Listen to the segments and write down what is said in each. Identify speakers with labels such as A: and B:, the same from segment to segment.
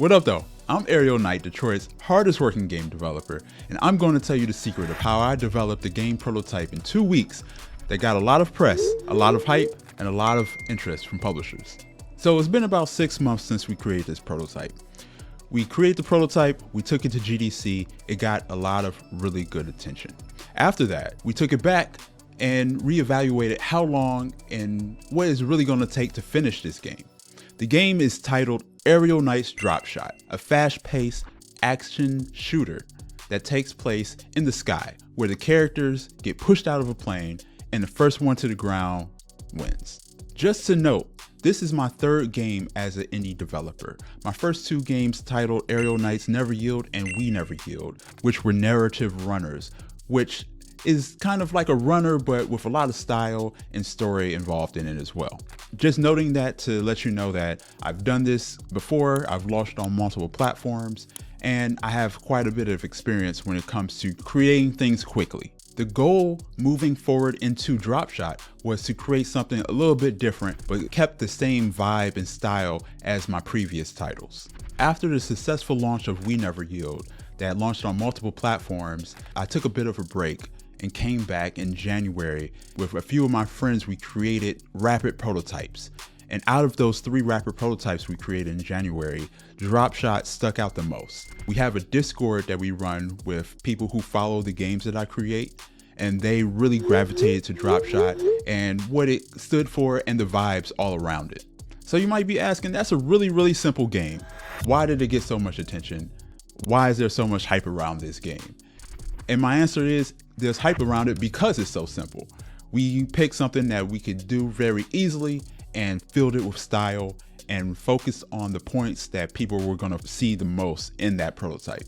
A: What up though? I'm Ariel Knight, Detroit's hardest working game developer, and I'm going to tell you the secret of how I developed a game prototype in 2 weeks that got a lot of press, a lot of hype, and a lot of interest from publishers. So it's been about 6 months since we created this prototype. We created the prototype, we took it to GDC, it got a lot of really good attention. After that, we took it back and reevaluated how long and what it's really going to take to finish this game. The game is titled Ariel Knight's Dropshot, a fast-paced action shooter that takes place in the sky, where the characters get pushed out of a plane and the first one to the ground wins. Just to note, this is my third game as an indie developer. My first 2 games titled Ariel Knight's Never Yield and We Never Yield, which were narrative runners, which is kind of like a runner but with a lot of style and story involved in it as well. Just noting that to let you know that I've done this before, I've launched on multiple platforms, and I have quite a bit of experience when it comes to creating things quickly. The goal moving forward into Dropshot was to create something a little bit different, but kept the same vibe and style as my previous titles. After the successful launch of We Never Yield that launched on multiple platforms, I took a bit of a break and came back in January. With a few of my friends, we created rapid prototypes. And out of those 3 rapid prototypes we created in January, Dropshot stuck out the most. We have a Discord that we run with people who follow the games that I create, and they really gravitated to Dropshot and what it stood for and the vibes all around it. So you might be asking, that's a really simple game. Why did it get so much attention? Why is there so much hype around this game? And my answer is, there's hype around it because it's so simple. We picked something that we could do very easily and filled it with style and focused on the points that people were going to see the most in that prototype.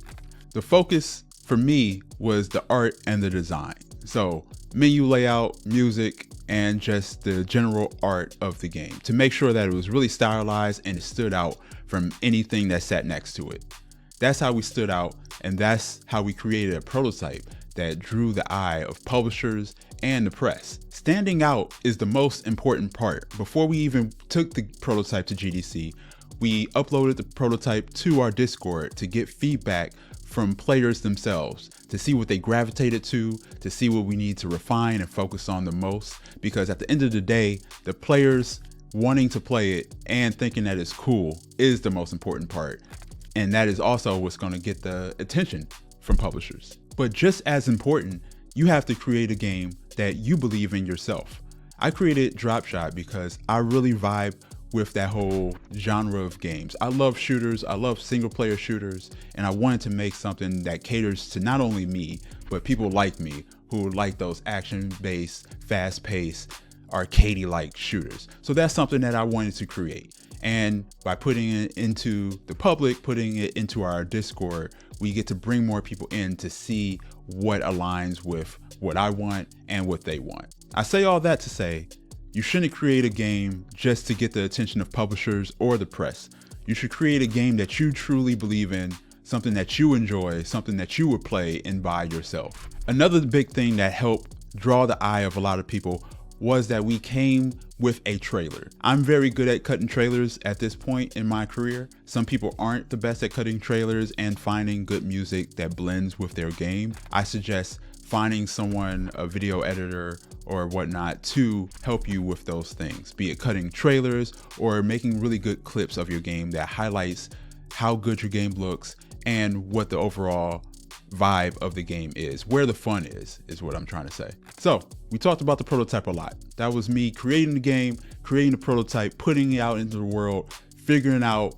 A: The focus for me was the art and the design. So menu layout, music, and just the general art of the game to make sure that it was really stylized and it stood out from anything that sat next to it. That's how we stood out, and that's how we created a prototype that drew the eye of publishers and the press. Standing out is the most important part. Before we even took the prototype to GDC, we uploaded the prototype to our Discord to get feedback from players themselves, to see what they gravitated to see what we need to refine and focus on the most. Because at the end of the day, the players wanting to play it and thinking that it's cool is the most important part. And that is also what's going to get the attention from publishers. But just as important, you have to create a game that you believe in yourself. I created Dropshot because I really vibe with that whole genre of games. I love shooters, I love single player shooters, and I wanted to make something that caters to not only me, but people like me who like those action-based, fast-paced, arcadey-like shooters. So that's something that I wanted to create. And by putting it into the public, putting it into our Discord, we get to bring more people in to see what aligns with what I want and what they want. I say all that to say, you shouldn't create a game just to get the attention of publishers or the press. You should create a game that you truly believe in, something that you enjoy, something that you would play and buy yourself. Another big thing that helped draw the eye of a lot of people was that we came with a trailer. I'm very good at cutting trailers at this point in my career. Some people aren't the best at cutting trailers and finding good music that blends with their game. I suggest finding someone, a video editor or whatnot, to help you with those things, be it cutting trailers or making really good clips of your game that highlights how good your game looks and what the overall vibe of the game is, where the fun is what I'm trying to say. So we talked about the prototype a lot. That was me creating the game, creating the prototype, putting it out into the world, figuring out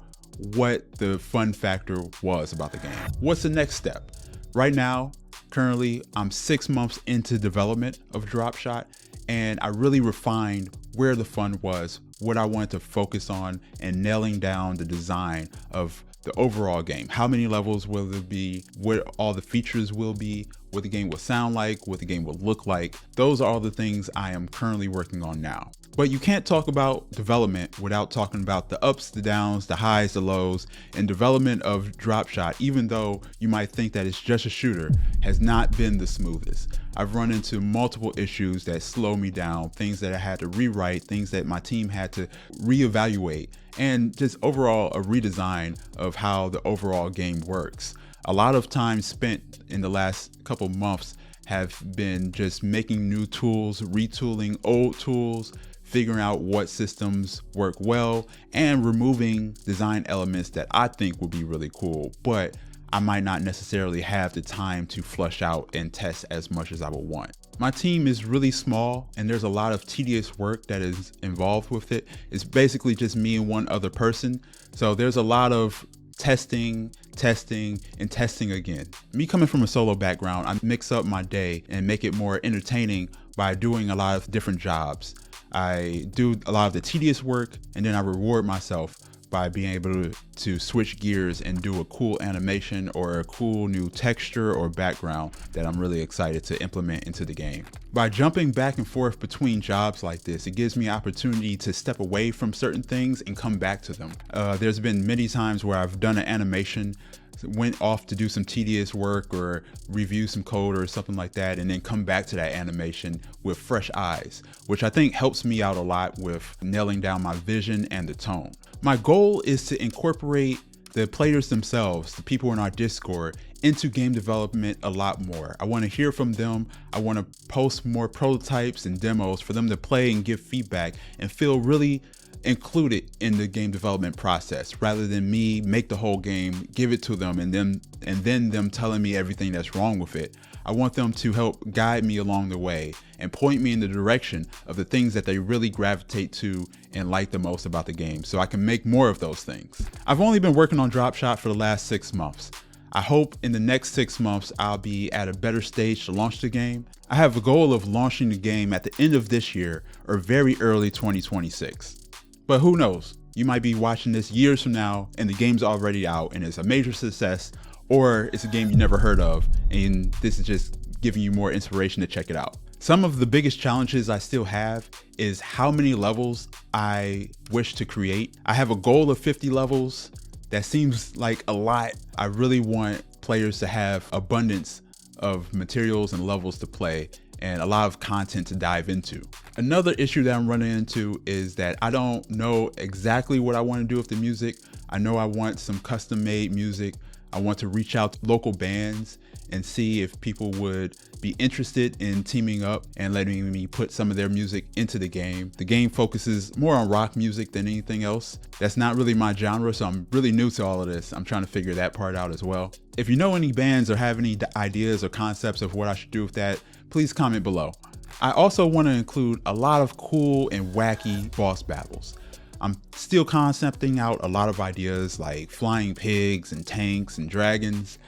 A: what the fun factor was about the game. What's the next step? Right now, currently, I'm 6 months into development of Dropshot, and I really refined where the fun was, what I wanted to focus on, and nailing down the design of the overall game. How many levels will there be? What all the features will be? What the game will sound like? What the game will look like? Those are all the things I am currently working on now. But you can't talk about development without talking about the ups, the downs, the highs, the lows, and development of Dropshot, even though you might think that it's just a shooter, has not been the smoothest. I've run into multiple issues that slow me down, things that I had to rewrite, things that my team had to reevaluate, and just overall a redesign of how the overall game works. A lot of time spent in the last couple months have been just making new tools, retooling old tools, figuring out what systems work well, and removing design elements that I think would be really cool, but I might not necessarily have the time to flush out and test as much as I would want. My team is really small and there's a lot of tedious work that is involved with it. It's basically just me and one other person. So there's a lot of testing again. Me coming from a solo background, I mix up my day and make it more entertaining by doing a lot of different jobs. I do a lot of the tedious work and then I reward myself by being able to switch gears and do a cool animation or a cool new texture or background that I'm really excited to implement into the game. By jumping back and forth between jobs like this, it gives me opportunity to step away from certain things and come back to them. There's been many times where I've done an animation, went off to do some tedious work or review some code or something like that, and then come back to that animation with fresh eyes, which I think helps me out a lot with nailing down my vision and the tone. My goal is to incorporate the players themselves, the people in our Discord, into game development a lot more. I want to hear from them. I want to post more prototypes and demos for them to play and give feedback and feel really included in the game development process, rather than me make the whole game, give it to them, and then them telling me everything that's wrong with it. I want them to help guide me along the way and point me in the direction of the things that they really gravitate to and like the most about the game, so I can make more of those things. I've only been working on Dropshot for the last 6 months. I hope in the next 6 months I'll be at a better stage to launch the game. I have a goal of launching the game at the end of this year or very early 2026. But who knows? You might be watching this years from now and the game's already out and it's a major success, or it's a game you never heard of and this is just giving you more inspiration to check it out. Some of the biggest challenges I still have is how many levels I wish to create. I have a goal of 50 levels. That seems like a lot. I really want players to have abundance of materials and levels to play and a lot of content to dive into. Another issue that I'm running into is that I don't know exactly what I want to do with the music. I know I want some custom made music. I want to reach out to local bands and see if people would be interested in teaming up and letting me put some of their music into the game. The game focuses more on rock music than anything else. That's not really my genre, so I'm really new to all of this. I'm trying to figure that part out as well. If you know any bands or have any ideas or concepts of what I should do with that, please comment below. I also want to include a lot of cool and wacky boss battles. I'm still concepting out a lot of ideas like flying pigs and tanks and dragons,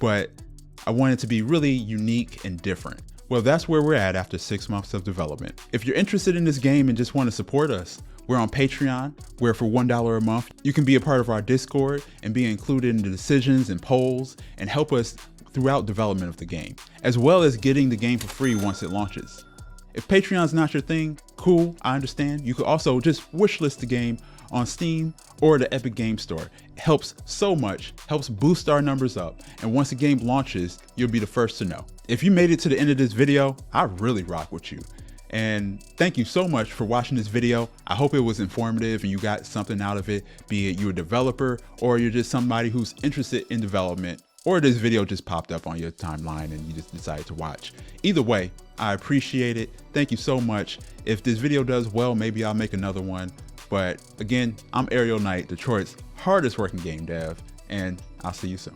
A: but I want it to be really unique and different. Well, that's where we're at after 6 months of development. If you're interested in this game and just want to support us, we're on Patreon, where for $1 a month, you can be a part of our Discord and be included in the decisions and polls and help us throughout development of the game, as well as getting the game for free once it launches. If Patreon's not your thing, cool, I understand. You could also just wishlist the game on Steam or the Epic Game Store. It helps so much, helps boost our numbers up, and once the game launches, you'll be the first to know. If you made it to the end of this video, I really rock with you. And thank you so much for watching this video. I hope it was informative and you got something out of it, be it you're a developer or you're just somebody who's interested in development, or this video just popped up on your timeline and you just decided to watch. Either way, I appreciate it. Thank you so much. If this video does well, maybe I'll make another one. But again, I'm Ariel Knight, Detroit's hardest working game dev, and I'll see you soon.